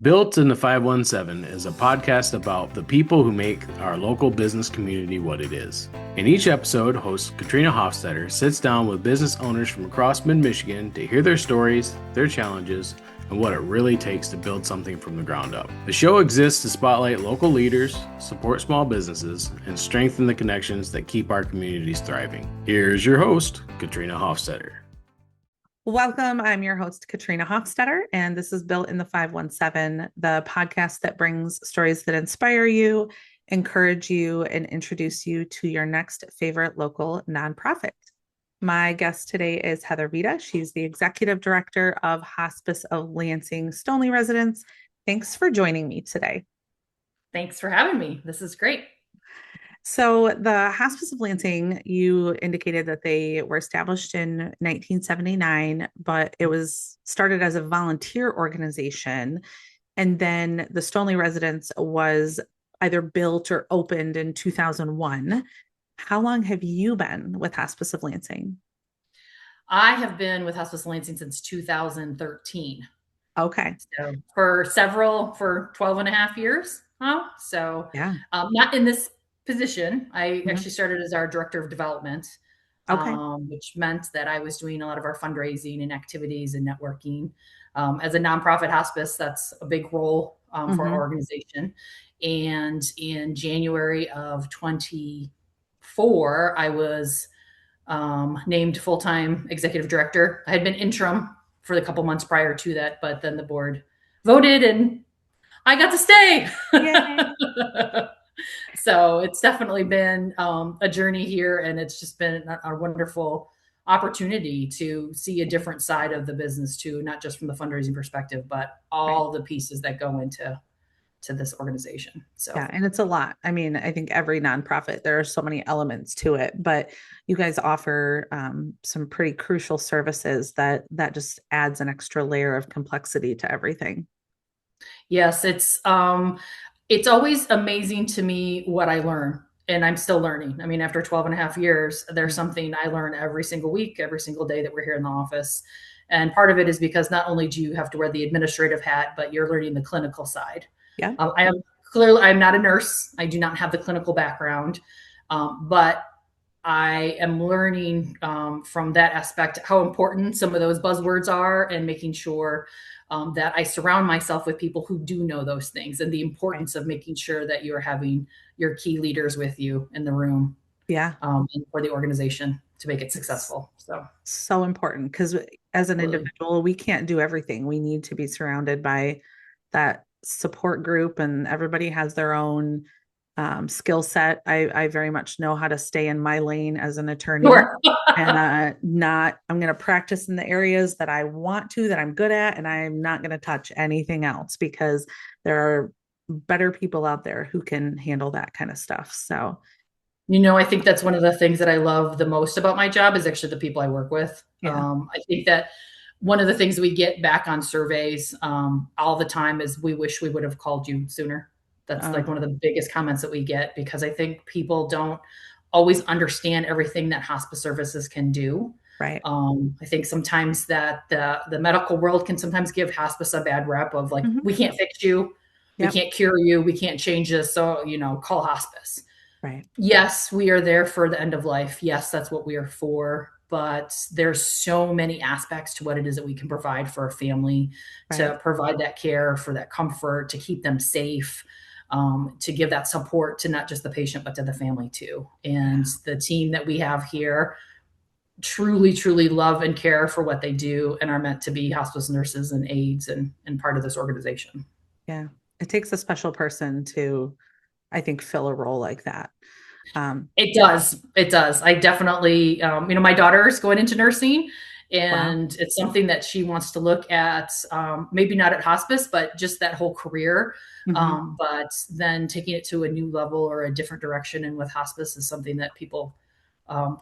Built in the 517 is a podcast about the people who make our local business community what it is. In each episode, host Katrina Hofstetter sits down with business owners from across mid-Michigan to hear their stories, their challenges, and what it really takes to build something from the ground up. The show exists to spotlight local leaders, support small businesses, and strengthen the connections that keep our communities thriving. Here's your host, Katrina Hofstetter. Welcome. I'm your host, Katrina Hofstetter, and this is Built in the 517, the podcast that brings stories that inspire you, encourage you, and introduce you to your next favorite local nonprofit. My guest today is Heather Vida. She's the Executive Director of Hospice of Lansing, Stoneleigh Residence. Thanks for joining me today. Thanks for having me. This is great. So the Hospice of Lansing, you indicated that they were established in 1979, but it was started as a volunteer organization. And then the Stoneleigh Residence was either built or opened in 2001. How long have you been with Hospice of Lansing? I have been with Hospice of Lansing since 2013. Okay. So for 12 and a half years. So yeah. Not in this position. I actually started as our director of development, which meant that I was doing a lot of our fundraising and activities and networking. As a nonprofit hospice, that's a big role for our organization. And in January of 24, I was named full-time executive director. I had been interim for the couple months prior to that, but then the board voted and I got to stay. So it's definitely been a journey here, and it's just been a wonderful opportunity to see a different side of the business too, not just from the fundraising perspective, but all the pieces that go into this organization. So yeah, and it's a lot. I mean, I think every nonprofit, there are so many elements to it, but you guys offer some pretty crucial services that just adds an extra layer of complexity to everything. Yes, it's always amazing to me what I learn, and I'm still learning. I mean, after 12 and a half years, there's something I learn every single week, every single day that we're here in the office. And part of it is because not only do you have to wear the administrative hat, but you're learning the clinical side. Yeah. I'm not a nurse. I do not have the clinical background, but I am learning from that aspect how important some of those buzzwords are, and making sure that I surround myself with people who do know those things, and the importance of making sure that you're having your key leaders with you in the room. Yeah. And for the organization to make it successful. So important, because as an individual, we can't do everything. We need to be surrounded by that support group, and everybody has their own skill set. I very much know how to stay in my lane as an attorney. Sure. And I'm going to practice in the areas that I want to, that I'm good at, and I'm not going to touch anything else, because there are better people out there who can handle that kind of stuff. So, I think that's one of the things that I love the most about my job is actually the people I work with. Yeah. I think that one of the things we get back on surveys all the time is, we wish we would have called you sooner. That's like one of the biggest comments that we get, because I think people don't always understand everything that hospice services can do. Right. I think sometimes that the medical world can sometimes give hospice a bad rep of like, we can't fix you. Yep. We can't cure you. We can't change this. So, call hospice. Right. Yes, we are there for the end of life. Yes, that's what we are for. But there's so many aspects to what it is that we can provide for a family, to provide that care, for that comfort, to keep them safe, to give that support to not just the patient, but to the family too. And the team that we have here truly, truly love and care for what they do, and are meant to be hospice nurses and aides and part of this organization. Yeah. It takes a special person to, I think, fill a role like that. It does. I definitely, my daughter's going into nursing, and it's something that she wants to look at, maybe not at hospice, but just that whole career. But then taking it to a new level or a different direction. And with hospice is something that people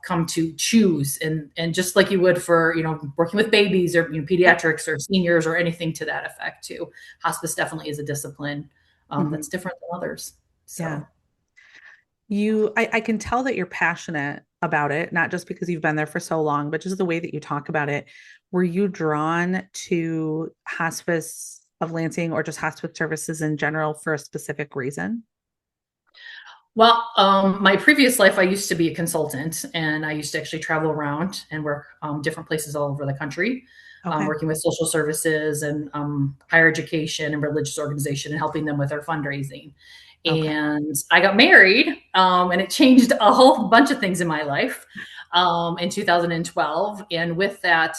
come to choose. And just like you would for, working with babies or pediatrics or seniors or anything to that effect too. Hospice definitely is a discipline that's different than others. So. Yeah. I can tell that you're passionate about it, not just because you've been there for so long, but just the way that you talk about it. Were you drawn to hospice of Lansing or just hospice services in general for a specific reason? Well, my previous life, I used to be a consultant, and I used to actually travel around and work different places all over the country, Okay. working with social services and higher education and religious organization and helping them with their fundraising. Okay. And I got married, and it changed a whole bunch of things in my life in 2012. And with that,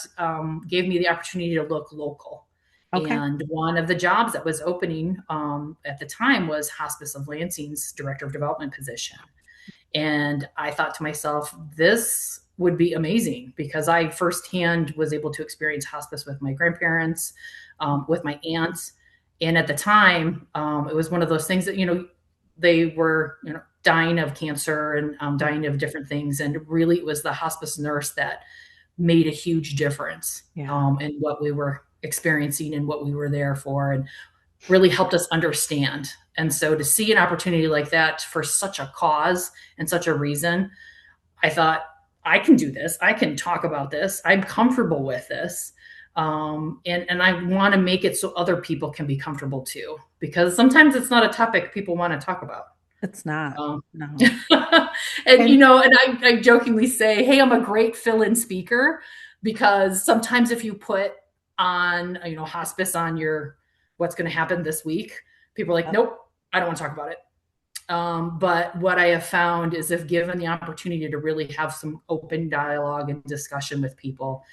gave me the opportunity to look local. Okay. And one of the jobs that was opening at the time was Hospice of Lansing's director of development position. And I thought to myself, this would be amazing because I firsthand was able to experience hospice with my grandparents, with my aunts. And at the time, it was one of those things that, they were, dying of cancer and dying of different things. And really, it was the hospice nurse that made a huge difference in what we were experiencing and what we were there for, and really helped us understand. And so to see an opportunity like that for such a cause and such a reason, I thought, I can do this. I can talk about this. I'm comfortable with this. And I want to make it so other people can be comfortable too, because sometimes it's not a topic people want to talk about. It's not. No. And I jokingly say, hey, I'm a great fill-in speaker, because sometimes if you put on, hospice on your, what's going to happen this week, people are like, nope, I don't want to talk about it. But what I have found is, if given the opportunity to really have some open dialogue and discussion with people,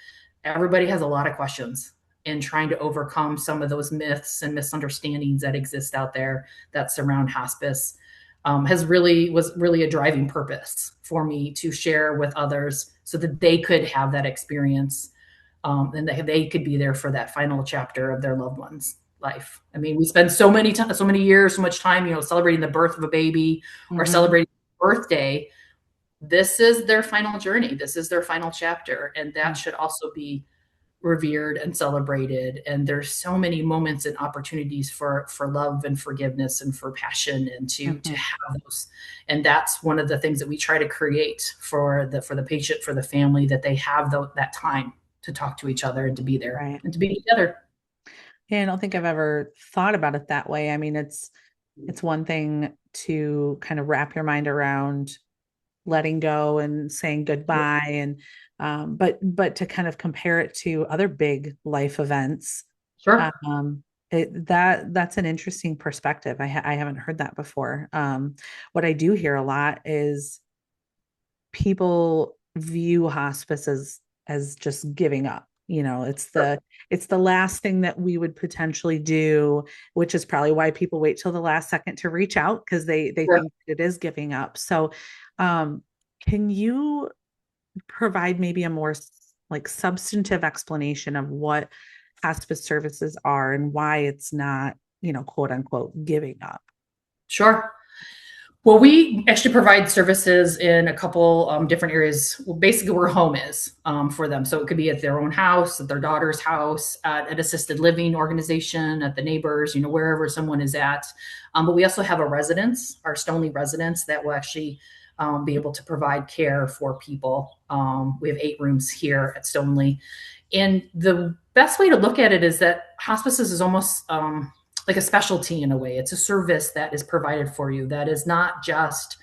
everybody has a lot of questions, and trying to overcome some of those myths and misunderstandings that exist out there that surround hospice was really a driving purpose for me to share with others so that they could have that experience, and they could be there for that final chapter of their loved one's life. I mean, we spend so many years, so much time, celebrating the birth of a baby or celebrating birthday. This is their final journey. This is their final chapter. And that should also be revered and celebrated. And there's so many moments and opportunities for love and forgiveness and for passion, and to have those. And that's one of the things that we try to create for the patient, for the family, that they have that time to talk to each other and to be there and to be together. Yeah, I don't think I've ever thought about it that way. I mean, it's one thing to kind of wrap your mind around letting go and saying goodbye, and but to kind of compare it to other big life events. Sure. That's an interesting perspective. I haven't heard that before. What I do hear a lot is people view hospice as just giving up. It's the last thing that we would potentially do, which is probably why people wait till the last second to reach out, because they think it is giving up. So, can you provide maybe a more like substantive explanation of what hospice services are and why it's not, quote unquote, giving up? Sure. Well, we actually provide services in a couple different areas. Well, basically, where home is for them. So it could be at their own house, at their daughter's house, at an assisted living organization, at the neighbors, wherever someone is at. But we also have a residence, our Stoneleigh Residence, that will actually be able to provide care for people. We have 8 rooms here at Stoneleigh. And the best way to look at it is that hospices is almost like a specialty in a way. It's a service that is provided for you. That is not just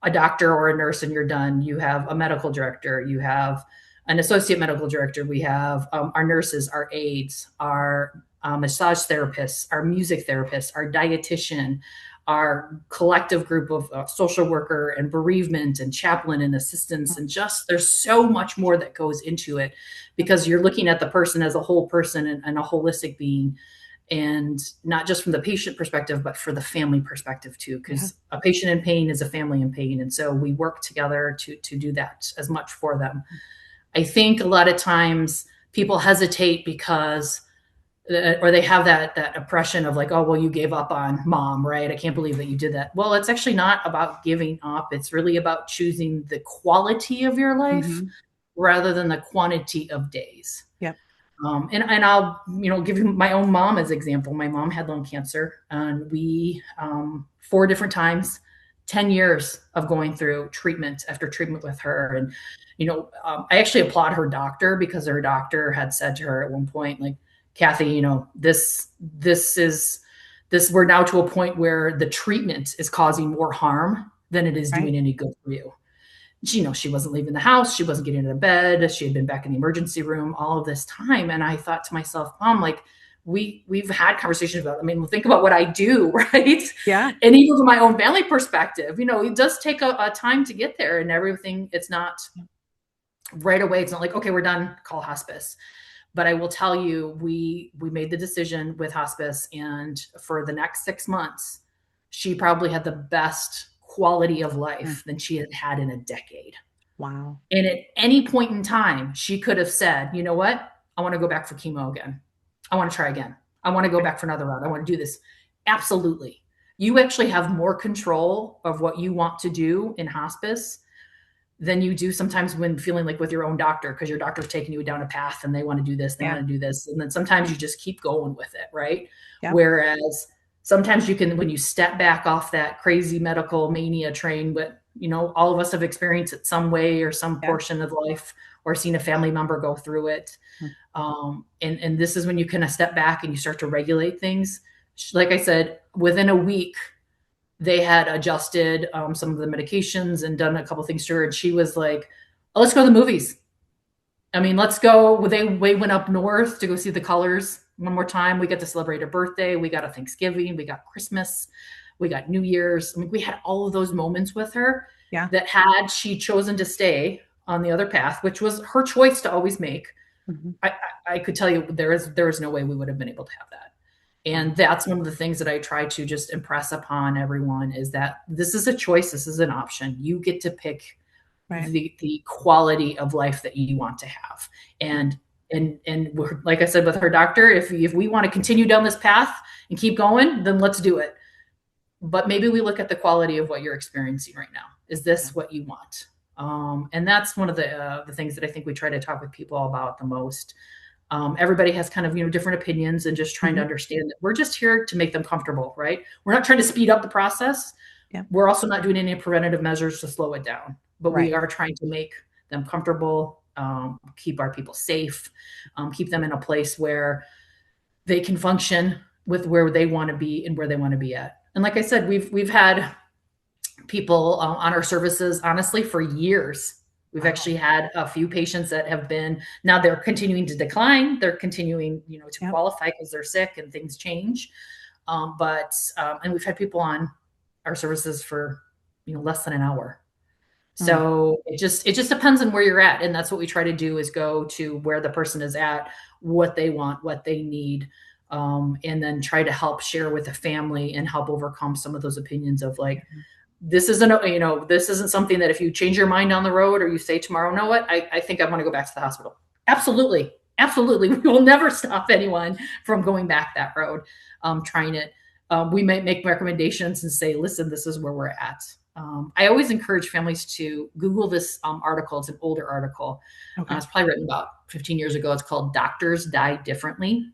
a doctor or a nurse and you're done. You have a medical director. You have an associate medical director. We have our nurses, our aides, our massage therapists, our music therapists, our dietitian, our collective group of social worker and bereavement and chaplain and assistants. And just, there's so much more that goes into it, because you're looking at the person as a whole person and a holistic being. And not just from the patient perspective, but for the family perspective too, because a patient in pain is a family in pain. And so we work together to do that as much for them. I think a lot of times people hesitate because, or they have that oppression of like, oh, well, you gave up on mom, right? I can't believe that you did that. Well, it's actually not about giving up. It's really about choosing the quality of your life rather than the quantity of days. Yeah. And I'll, give you my own mom as example. My mom had lung cancer, and we, 4 different times, 10 years of going through treatment after treatment with her. And, I actually applaud her doctor, because her doctor had said to her at one point, like, Kathy, we're now to a point where the treatment is causing more harm than it is doing any good for you. She wasn't leaving the house. She wasn't getting out of bed. She had been back in the emergency room all of this time. And I thought to myself, Mom, like we've had conversations about, think about what I do. Right. Yeah. And even from my own family perspective, it does take a time to get there and everything. It's not right away. It's not like, okay, we're done, call hospice. But I will tell you, we made the decision with hospice, and for the next 6 months, she probably had the best quality of life than she had had in a decade. Wow. And at any point in time, she could have said, you know what? I want to go back for chemo again. I want to try again. I want to go back for another round. I want to do this. Absolutely. You actually have more control of what you want to do in hospice than you do sometimes when feeling like with your own doctor, because your doctor's taking you down a path and they want to do this, they want to do this. And then sometimes you just keep going with it. Right. Yep. Whereas sometimes you can, when you step back off that crazy medical mania train, but all of us have experienced it some way or some portion of life, or seen a family member go through it. And this is when you kind of step back and you start to regulate things. Like I said, within a week, they had adjusted some of the medications and done a couple of things to her. And she was like, oh, let's go to the movies. Let's go. They went up north to go see the colors one more time. We got to celebrate her birthday. We got a Thanksgiving. We got Christmas. We got New Year's. We had all of those moments with her that had she chosen to stay on the other path, which was her choice to always make. I could tell you there is no way we would have been able to have that. And that's one of the things that I try to just impress upon everyone, is that this is a choice. This is an option. You get to pick the quality of life that you want to have. And we're, like I said, with her doctor, if we want to continue down this path and keep going, then let's do it. But maybe we look at the quality of what you're experiencing right now. Is this what you want? And that's one of the things that I think we try to talk with people about the most. Everybody has kind of, different opinions, and just trying to understand that we're just here to make them comfortable, right? We're not trying to speed up the process. Yeah. We're also not doing any preventative measures to slow it down, but we are trying to make them comfortable, keep our people safe, keep them in a place where they can function with where they want to be and where they want to be at. And like I said, we've had people on our services, honestly, for years. We've actually had a few patients that have been, now they're continuing to decline. They're continuing, to qualify because they're sick and things change. And we've had people on our services for, less than an hour. So it just depends on where you're at. And that's what we try to do, is go to where the person is at, what they want, what they need. And then try to help share with the family and help overcome some of those opinions of like, this isn't something that if you change your mind down the road, or you say tomorrow, know what, I think I want to go back to the hospital. Absolutely. Absolutely. We will never stop anyone from going back that road, trying it. We might make recommendations and say, listen, this is where we're at. I always encourage families to Google this article. It's an older article. It's probably written about 15 years ago. It's called Doctors Die Differently.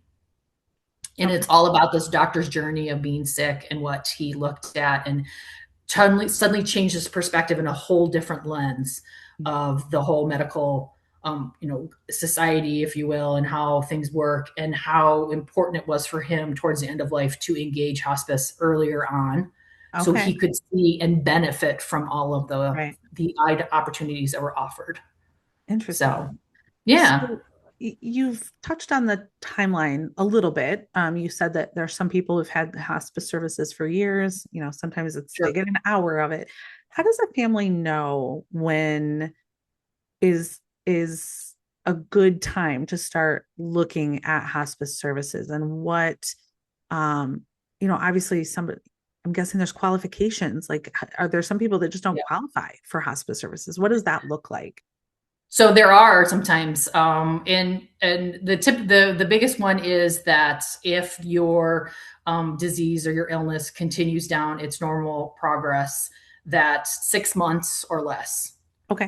And it's all about this doctor's journey of being sick and what he looked at, and suddenly changed his perspective in a whole different lens of the whole medical, society, if you will, and how things work, and how important it was for him towards the end of life to engage hospice earlier on, so he could see and benefit from all of the opportunities that were offered. Interesting. So, yeah. So you've touched on the timeline a little bit. You said that there are some people who've had hospice services for years. Sometimes they get an hour of it. How does a family know when is a good time to start looking at hospice services, and what, obviously I'm guessing there's qualifications. Like, are there some people that just don't qualify for hospice services? What does that look like? So there are sometimes, and the biggest one is that if your disease or your illness continues down its normal progress, that 6 months or less,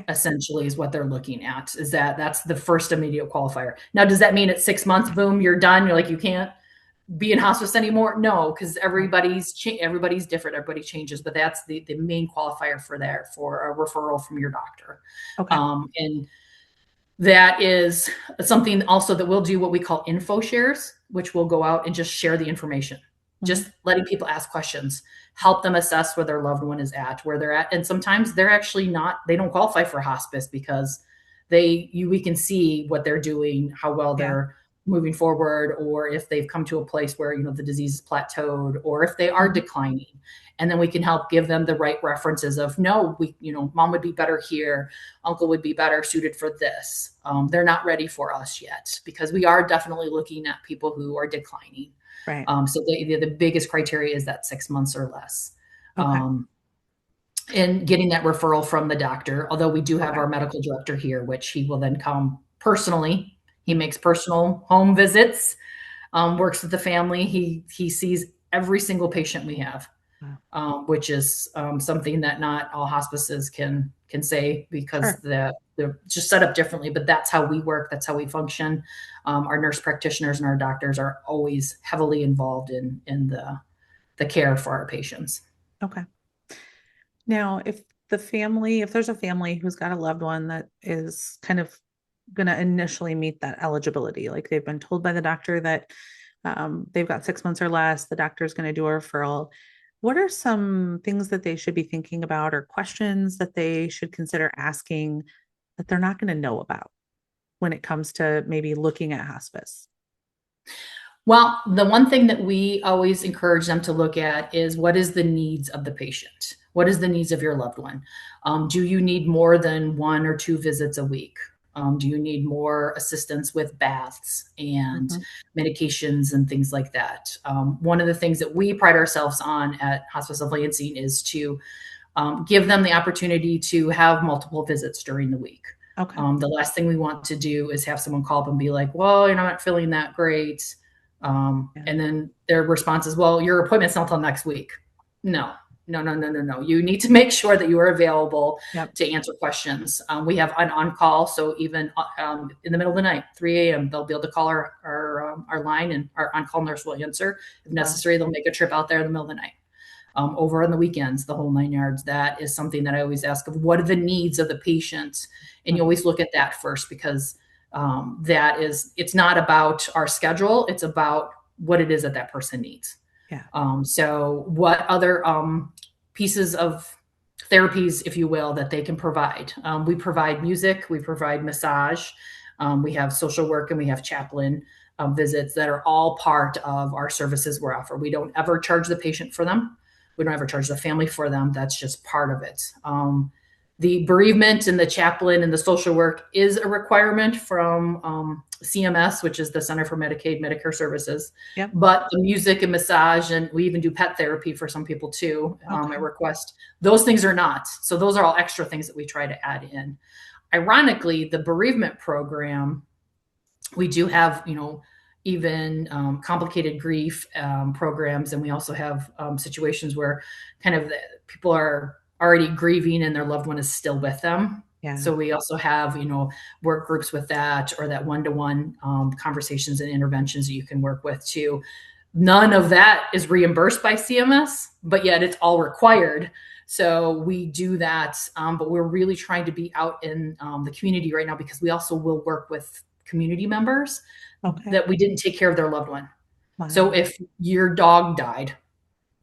essentially is what they're looking at. That's the first immediate qualifier. Now, does that mean at 6 months, boom, you're done? You're like, you can't be in hospice anymore? No, because everybody's different. Everybody changes, but that's the main qualifier for a referral from your doctor. And That is something also that we'll do what we call info shares, which will go out and just share the information, just letting people ask questions, help them assess where their loved one is at, where they're at. And sometimes they're actually not, they don't qualify for hospice because we can see what they're doing, how well Yeah. they're moving forward, or if they've come to a place where, the disease is plateaued, or if they are declining. And then we can help give them the right references of, no, mom would be better here. Uncle would be better suited for this. They're not ready for us yet, because we are definitely looking at people who are declining. Right. So the biggest criteria is that 6 months or less. Okay. And getting that referral from the doctor, although we do have our medical director here, which he will then come personally. He makes personal home visits, works with the family. He sees every single patient we have. Which is something that not all hospices can say, because they're just set up differently. But that's how we work. That's how we function. Our nurse practitioners and our doctors are always heavily involved in the care for our patients. Okay. Now, if there's a family who's got a loved one that is kind of going to initially meet that eligibility, like they've been told by the doctor that they've got 6 months or less, the doctor is going to do a referral. What are some things that they should be thinking about, or questions that they should consider asking that they're not going to know about when it comes to maybe looking at hospice? Well, the one thing that we always encourage them to look at is, what is the needs of the patient? What is the needs of your loved one? Do you need more than 1 or 2 visits a week? Do you need more assistance with baths and medications and things like that? One of the things that we pride ourselves on at Hospice of Lansing is to give them the opportunity to have multiple visits during the week. Okay. The last thing we want to do is have someone call up and be like, well, I'm not feeling that great. And then their response is, well, your appointment's not till next week. No. You need to make sure that you are available to answer questions. We have an on-call, so even in the middle of the night, 3 a.m., they'll be able to call our line, and our on-call nurse will answer. If necessary, they'll make a trip out there in the middle of the night. Over on the weekends, the whole 9 yards. That is something that I always ask of, what are the needs of the patient? And you always look at that first, because it's not about our schedule. It's about what it is that person needs. Yeah. So what other pieces of therapies, if you will, that they can provide? We provide music, we provide massage, we have social work, and we have chaplain visits that are all part of our services we offer. We don't ever charge the patient for them. We don't ever charge the family for them. That's just part of it. The bereavement and the chaplain and the social work is a requirement from CMS, which is the Center for Medicaid Medicare Services. Yep. But the music and massage, and we even do pet therapy for some people too, at request. Those things are not. So those are all extra things that we try to add in. Ironically, the bereavement program, we do have, even complicated grief programs. And we also have situations where kind of people are already grieving and their loved one is still with them. Yeah. So we also have, work groups with that, or that one-to-one conversations and interventions that you can work with too. None of that is reimbursed by CMS, but yet it's all required. So we do that. But we're really trying to be out in the community right now, because we also will work with community members that we didn't take care of their loved one. Wow. So if your dog died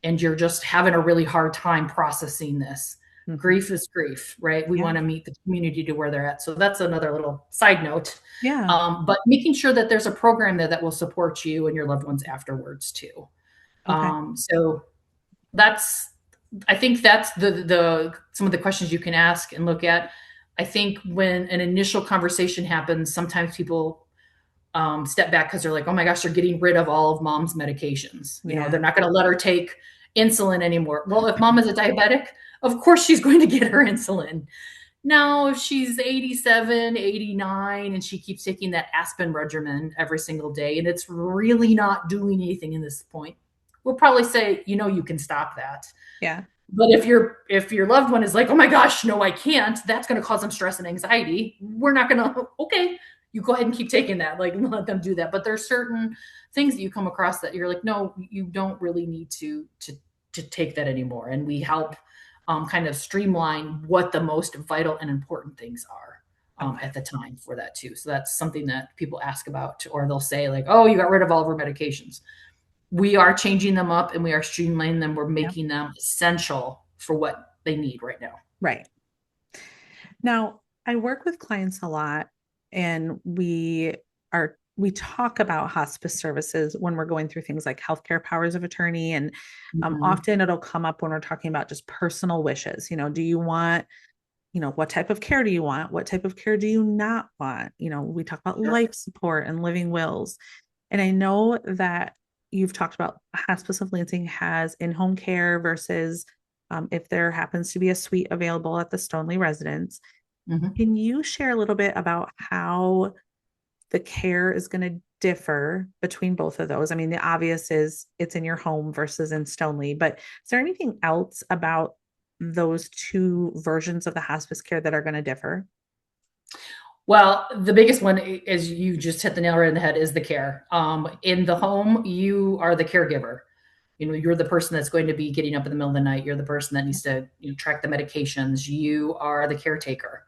and you're just having a really hard time processing this, grief is grief, right? We want to meet the community to where they're at. So that's another little side note. Yeah. But making sure that there's a program there that will support you and your loved ones afterwards too. So I think that's the some of the questions you can ask and look at. I think when an initial conversation happens, sometimes people step back because they're like, oh my gosh, they're getting rid of all of mom's medications. You know, they're not going to let her take insulin anymore. Well, if mom is a diabetic, of course she's going to get her insulin. Now, if she's 87, 89, and she keeps taking that Aspen regimen every single day, and it's really not doing anything in this point, we'll probably say, you can stop that. Yeah. But if your loved one is like, oh my gosh, no, I can't, that's going to cause them stress and anxiety. We're not going to, okay, you go ahead and keep taking that, like let them do that. But there's certain things that you come across that you're like, no, you don't really need to take that anymore. And we help kind of streamline what the most vital and important things are. at the time for that too. So that's something that people ask about, or they'll say like, oh, you got rid of all of our medications. We are changing them up and we are streamlining them. We're making them essential for what they need right now. Right. Now, I work with clients a lot, and we talk about hospice services when we're going through things like healthcare powers of attorney. And often it'll come up when we're talking about just personal wishes. Do you want, what type of care do you want? What type of care do you not want? We talk about life support and living wills. And I know that you've talked about Hospice of Lansing has in-home care versus if there happens to be a suite available at the Stoneleigh Residence. Can you share a little bit about how the care is going to differ between both of those? I mean, the obvious is it's in your home versus in Stoneleigh, but is there anything else about those two versions of the hospice care that are going to differ? Well, the biggest one is, you just hit the nail right in the head, is the care. In the home, you are the caregiver. You're the person that's going to be getting up in the middle of the night. You're the person that needs to track the medications. You are the caretaker.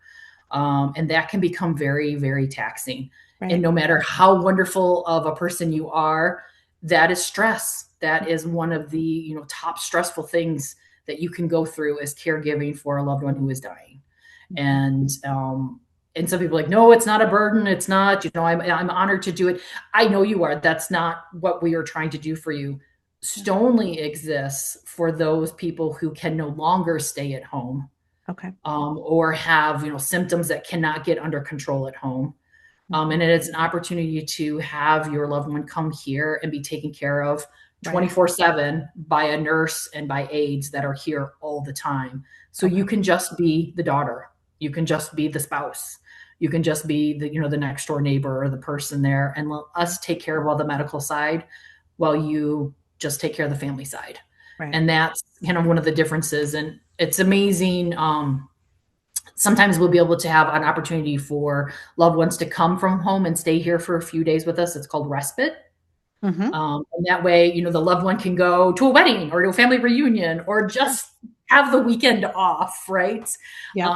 And that can become very, very taxing. Right. And no matter how wonderful of a person you are, that is stress. That is one of the top stressful things that you can go through as caregiving for a loved one who is dying. And some people are like, no, it's not a burden. It's not, I'm honored to do it. I know you are. That's not what we are trying to do for you. Stoneleigh exists for those people who can no longer stay at home. Okay. Or have, symptoms that cannot get under control at home. And it is an opportunity to have your loved one come here and be taken care of 24/7 by a nurse and by aides that are here all the time. So you can just be the daughter. You can just be the spouse. You can just be the next door neighbor or the person there, and let us take care of all the medical side while you just take care of the family side. Right. And that's kind of one of the differences. And it's amazing. Sometimes we'll be able to have an opportunity for loved ones to come from home and stay here for a few days with us. It's called respite. And that way, the loved one can go to a wedding or to a family reunion or just have the weekend off, right? Yep.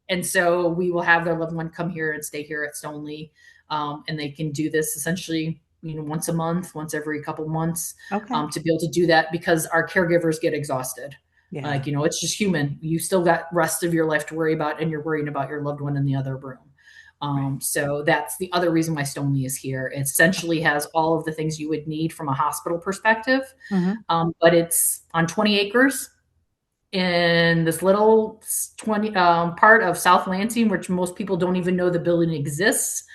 And so we will have their loved one come here and stay here at Stoneleigh. And they can do this essentially, once a month, once every couple months, to be able to do that, because our caregivers get exhausted. Yeah. It's just human. You still got rest of your life to worry about, and you're worrying about your loved one in the other room. So that's the other reason why Stoneleigh is here. It essentially has all of the things you would need from a hospital perspective. But it's on 20 acres in this little part of South Lansing, which most people don't even know the building exists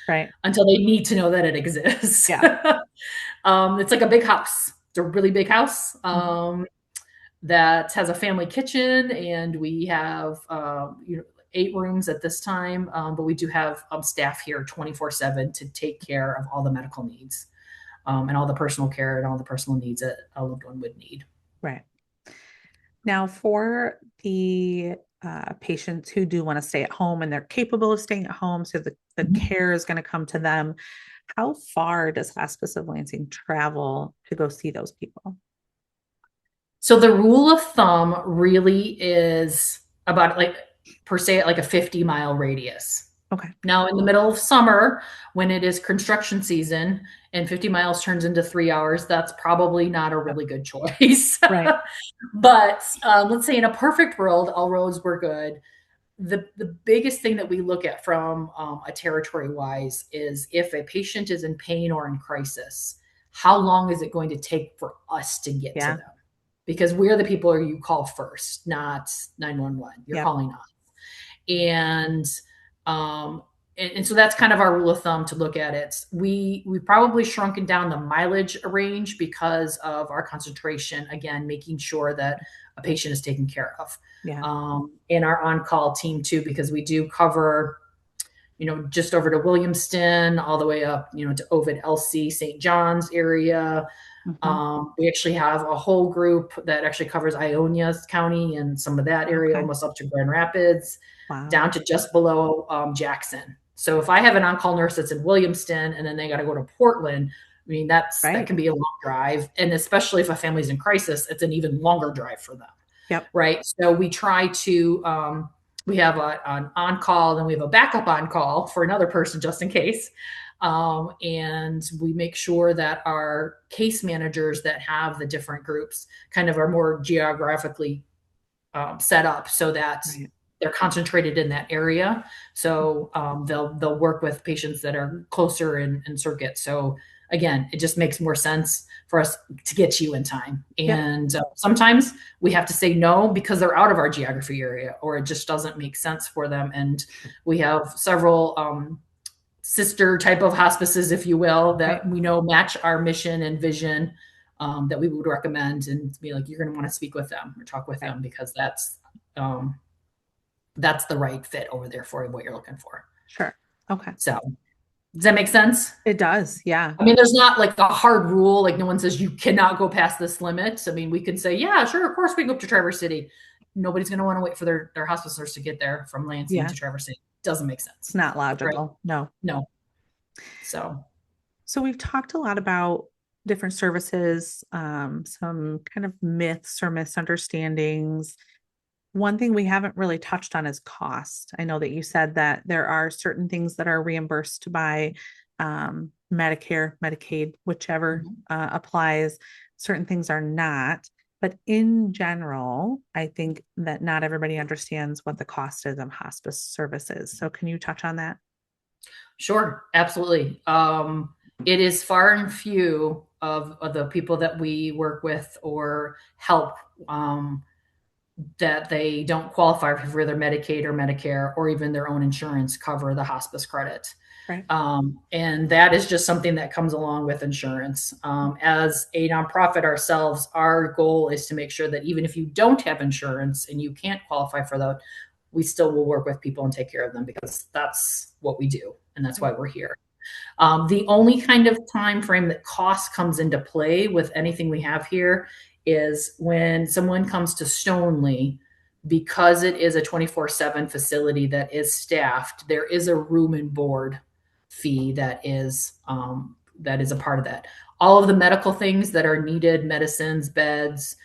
until they need to know that it exists. Yeah. It's like a big house. It's a really big house. That has a family kitchen, and we have 8 rooms at this time, but we do have staff here 24/7 to take care of all the medical needs, and all the personal care and all the personal needs that a loved one would need. Right. Now, for the patients who do want to stay at home and they're capable of staying at home, so the care is going to come to them, how far does Hospice of Lansing travel to go see those people? So the rule of thumb really is about like a 50-mile radius. Okay. Now in the middle of summer, when it is construction season and 50 miles turns into 3 hours, that's probably not a really good choice. Right. But let's say in a perfect world, all roads were good. The biggest thing that we look at from a territory wise is if a patient is in pain or in crisis, how long is it going to take for us to get to them? Because we're the people you call first, not 911. You're calling us. And so that's kind of our rule of thumb to look at it. We probably shrunken down the mileage range because of our concentration, again, making sure that a patient is taken care of. Yeah. In our on-call team too, because we do cover, just over to Williamston, all the way up, to Ovid, LC, St. John's area. We actually have a whole group that actually covers Ionia County and some of that area, almost up to Grand Rapids, down to just below Jackson. So if I have an on-call nurse that's in Williamston and then they got to go to Portland, I mean, that can be a long drive. And especially if a family's in crisis, it's an even longer drive for them. Yep. Right. So we try to We have an on-call, and we have a backup on-call for another person just in case. And we make sure that our case managers that have the different groups kind of are more geographically set up so that they're concentrated in that area. So they'll work with patients that are closer in circuit. So again, it just makes more sense for us to get you in time. And sometimes we have to say no because they're out of our geography area, or it just doesn't make sense for them. And we have several sister type of hospices, if you will, that we know match our mission and vision, that we would recommend, and be like, you're going to want to speak with them or talk with them, because that's the right fit over there for what you're looking for. Sure. Okay. So does that make sense? It does. Yeah. I mean, there's not like a hard rule. Like no one says you cannot go past this limit. I mean, we can say, yeah, sure. Of course we go up to Traverse City. Nobody's going to want to wait for their hospice nurse to get there from Lansing to Traverse City. Doesn't make sense. It's not logical. Right? No. So we've talked a lot about different services, some kind of myths or misunderstandings. One thing we haven't really touched on is cost. I know that you said that there are certain things that are reimbursed by Medicare, Medicaid, whichever applies. Certain things are not. But in general, I think that not everybody understands what the cost is of hospice services. So can you touch on that? Sure, absolutely. It is far and few of the people that we work with or help that they don't qualify for their Medicaid or Medicare or even their own insurance cover the hospice credit. Right. And that is just something that comes along with insurance. As a nonprofit ourselves, our goal is to make sure that even if you don't have insurance and you can't qualify for that, we still will work with people and take care of them, because that's what we do. And that's why we're here. The only kind of time frame that cost comes into play with anything we have here is when someone comes to Stoneleigh, because it is a 24/7 facility that is staffed. There is a room and board fee that is a part of that. All of the medical things that are needed, medicines, beds,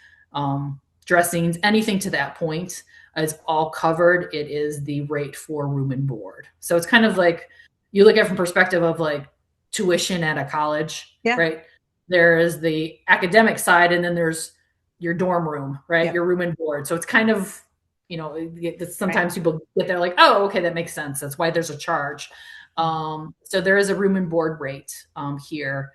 dressings, anything to that point is all covered. It is the rate for room and board. So it's kind of like, you look at it from perspective of like tuition at a college, right? There is the academic side, and then there's your dorm room, right? Your room and board. So it's kind of, sometimes people get there like, oh, okay, that makes sense. That's why there's a charge. So there is a room and board rate here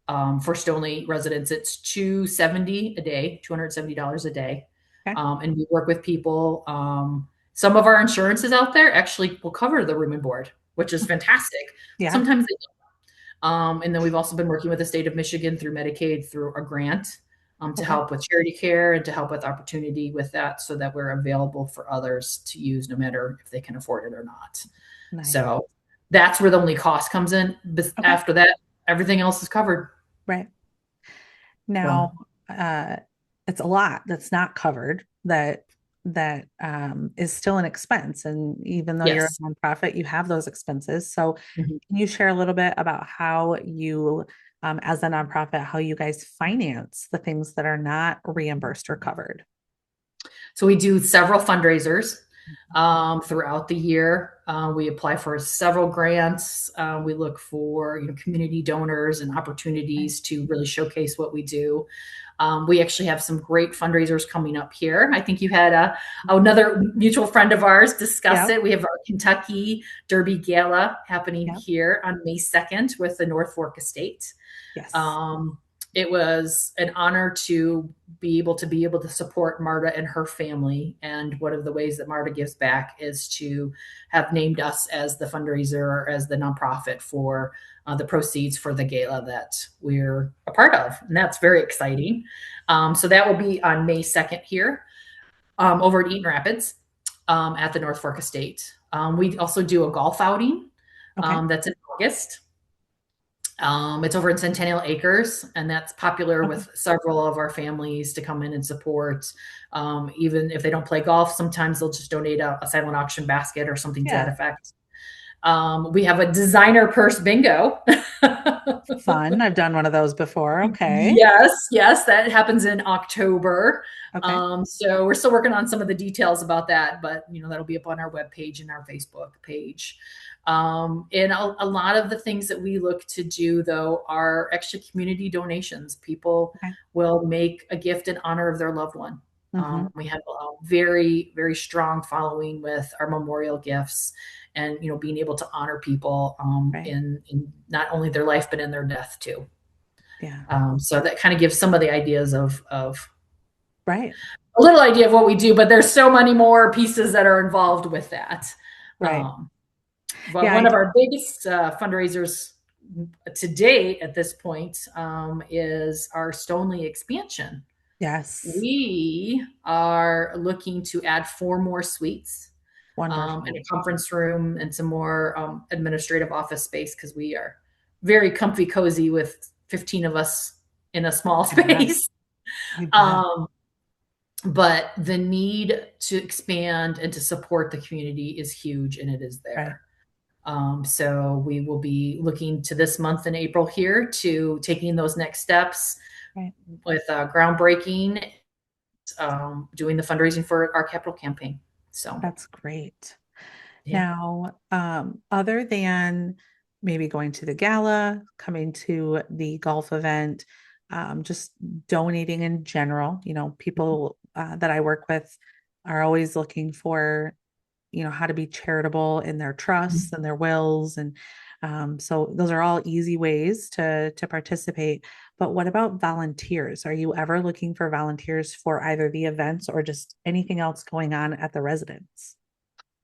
for Stoneleigh Residence. It's $270 a day, $270 a day. Okay. And we work with people. Some of our insurances out there actually will cover the room and board, which is fantastic. Yeah. Sometimes they don't. And then we've also been working with the state of Michigan through Medicaid through a grant to help with charity care and to help with opportunity with that, so that we're available for others to use no matter if they can afford it or not. Nice. So that's where the only cost comes in. But after that, everything else is covered. Right. Now, it's a lot that's not covered that is still an expense. And even though you're a nonprofit, you have those expenses. So can you share a little bit about how you, as a nonprofit, how you guys finance the things that are not reimbursed or covered? So we do several fundraisers throughout the year. We apply for several grants. We look for community donors and opportunities to really showcase what we do. We actually have some great fundraisers coming up here. I think you had another mutual friend of ours discuss it. We have our Kentucky Derby Gala happening here on May 2nd with the Northfork estate. Yes. It was an honor to be able to support Marta and her family. And one of the ways that Marta gives back is to have named us as the fundraiser, or as the nonprofit for the proceeds for the gala that we're a part of. And that's very exciting. So that will be on May 2nd here over at Eaton Rapids at the Northfork estate. We also do a golf outing that's in August. It's over in Centennial Acres, and that's popular with several of our families to come in and support. Even if they don't play golf, sometimes they'll just donate a silent auction basket or something to that effect. We have a designer purse bingo. Fun. I've done one of those before. Okay. Yes, that happens in October. Okay. So we're still working on some of the details about that, but that'll be up on our webpage and our Facebook page. And a lot of the things that we look to do, though, are extra community donations. People will make a gift in honor of their loved one. We have a very, very strong following with our memorial gifts and, being able to honor people in not only their life, but in their death too. Yeah. So that kind of gives some of the ideas of right. a little idea of what we do, but there's so many more pieces that are involved with that. Right. But one of our biggest fundraisers to date at this point is our Stoneleigh expansion. Yes. We are looking to add 4 more suites and a conference room and some more administrative office space, because we are very comfy, cozy with 15 of us in a small space. But the need to expand and to support the community is huge, and it is there. So we will be looking to this month in April here to taking those next steps with groundbreaking, doing the fundraising for our capital campaign. So that's great. Now, other than maybe going to the gala, coming to the golf event, just donating in general, people that I work with are always looking for, how to be charitable in their trusts and their wills. And so those are all easy ways to participate. But what about volunteers? Are you ever looking for volunteers for either the events or just anything else going on at the residence?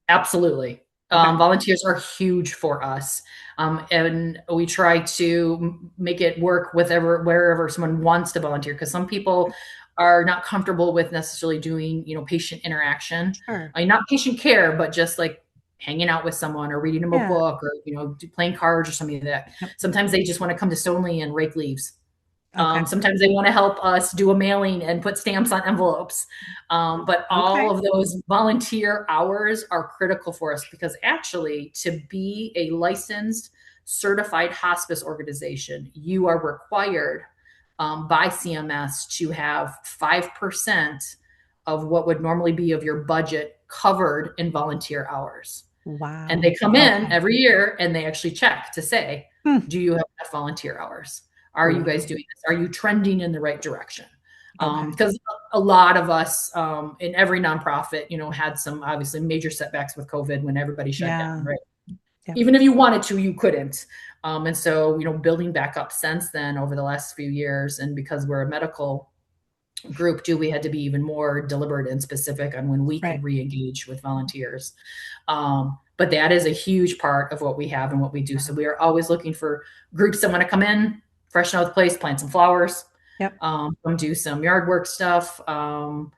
Absolutely. Volunteers are huge for us. And we try to make it work with wherever someone wants to volunteer, because some people are not comfortable with necessarily doing, patient interaction. Sure. Not patient care, but just like hanging out with someone or reading them a book or, playing cards or something like that. Sometimes they just want to come to Stoneleigh and rake leaves. Sometimes they want to help us do a mailing and put stamps on envelopes. But all of those volunteer hours are critical for us, because actually, to be a licensed, certified hospice organization, you are required by CMS to have 5% of what would normally be of your budget covered in volunteer hours. Wow. And they come in every year and they actually check to say, do you have enough volunteer hours? Are you guys doing this? Are you trending in the right direction? Because a lot of us in every nonprofit, had some obviously major setbacks with COVID when everybody shut down, right? Even if you wanted to, you couldn't. And so, building back up since then over the last few years, and because we're a medical group too, we had to be even more deliberate and specific on when we could re-engage with volunteers. But that is a huge part of what we have and what we do. So we are always looking for groups that want to come in, freshen out the place, plant some flowers, come do some yard work stuff, come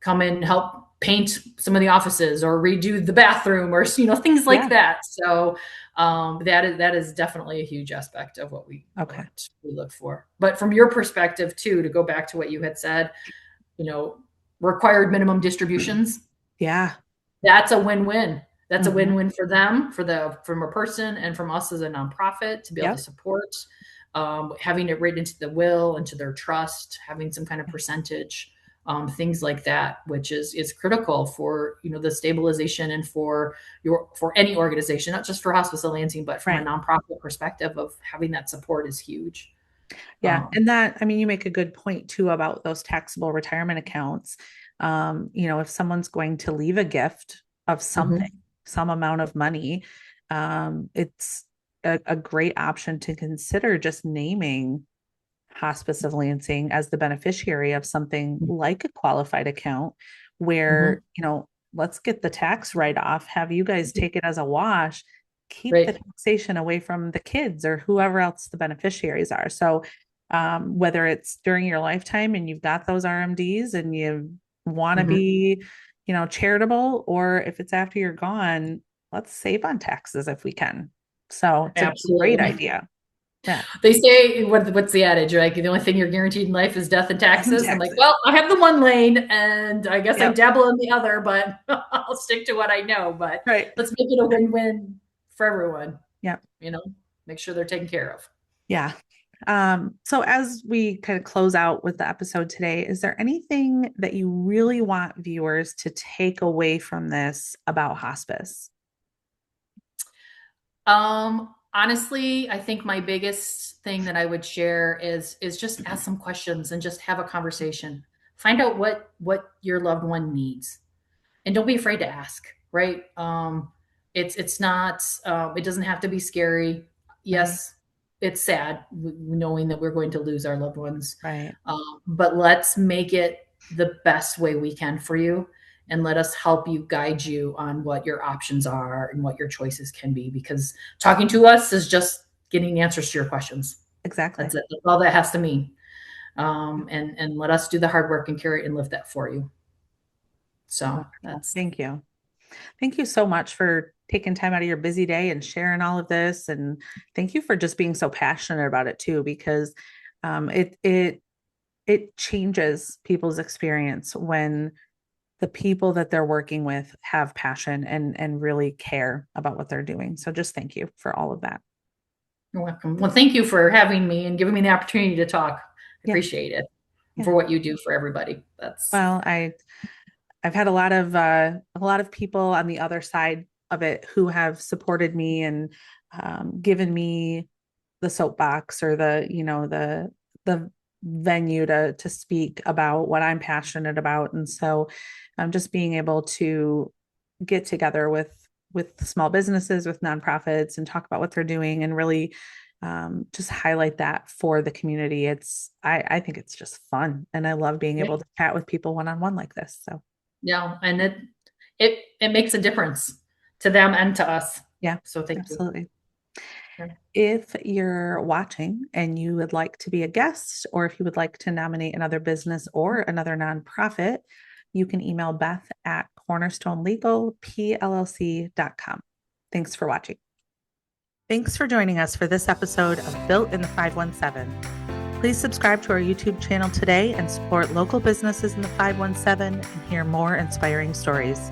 and help paint some of the offices or redo the bathroom or, things like that. So that is definitely a huge aspect of what we look for. But from your perspective too, to go back to what you had said, required minimum distributions. Yeah. That's a win-win. That's a win-win for them, from a person, and from us as a nonprofit to be able to support, having it written into the will, into their trust, having some kind of percentage, things like that, which is critical for, the stabilization and for any organization, not just for Hospice of Lansing, but from a nonprofit perspective of having that support is huge. Yeah. And that, you make a good point too about those taxable retirement accounts. If someone's going to leave a gift of something, some amount of money, it's a great option to consider just naming Hospice of Lansing as the beneficiary of something like a qualified account where, let's get the tax write-off, have you guys take it as a wash, keep the taxation away from the kids or whoever else the beneficiaries are. So whether it's during your lifetime and you've got those RMDs and you want to be, charitable, or if it's after you're gone, let's save on taxes if we can. So it's a great idea. Yeah. They say, what's the adage? Like, the only thing you're guaranteed in life is death and taxes. I'm like, well, I have the one lane and I guess I dabble in the other, but I'll stick to what I know. But let's make it a win-win for everyone. Yep. Make sure they're taken care of. Yeah. So as we kind of close out with the episode today, is there anything that you really want viewers to take away from this about hospice? Honestly, I think my biggest thing that I would share is just ask some questions and just have a conversation. Find out what your loved one needs, and don't be afraid to ask. Right? It's not. It doesn't have to be scary. Yes, it's sad knowing that we're going to lose our loved ones. Right. But let's make it the best way we can for you, and let us help you, guide you on what your options are and what your choices can be, because talking to us is just getting answers to your questions. Exactly. That's it. That's all that has to mean. And let us do the hard work and carry it and lift that for you. So thank you. Thank you so much for taking time out of your busy day and sharing all of this. And thank you for just being so passionate about it too, because it changes people's experience when the people that they're working with have passion and really care about what they're doing. So just thank you for all of that. You're welcome. Well, thank you for having me and giving me the opportunity to talk. I appreciate it for what you do for everybody. Well, I've had a lot of people on the other side of it who have supported me and given me the soapbox or the venue to speak about what I'm passionate about. And so I'm just being able to get together with small businesses, with nonprofits, and talk about what they're doing and really just highlight that for the community. I think it's just fun. And I love being able to chat with people one-on-one like this. So yeah. And it makes a difference to them and to us. Yeah. So thank you. Absolutely. If you're watching and you would like to be a guest, or if you would like to nominate another business or another nonprofit, you can email Beth at cornerstonelegalplc.com. Thanks for watching. Thanks for joining us for this episode of Built in the 517. Please subscribe to our YouTube channel today and support local businesses in the 517 and hear more inspiring stories.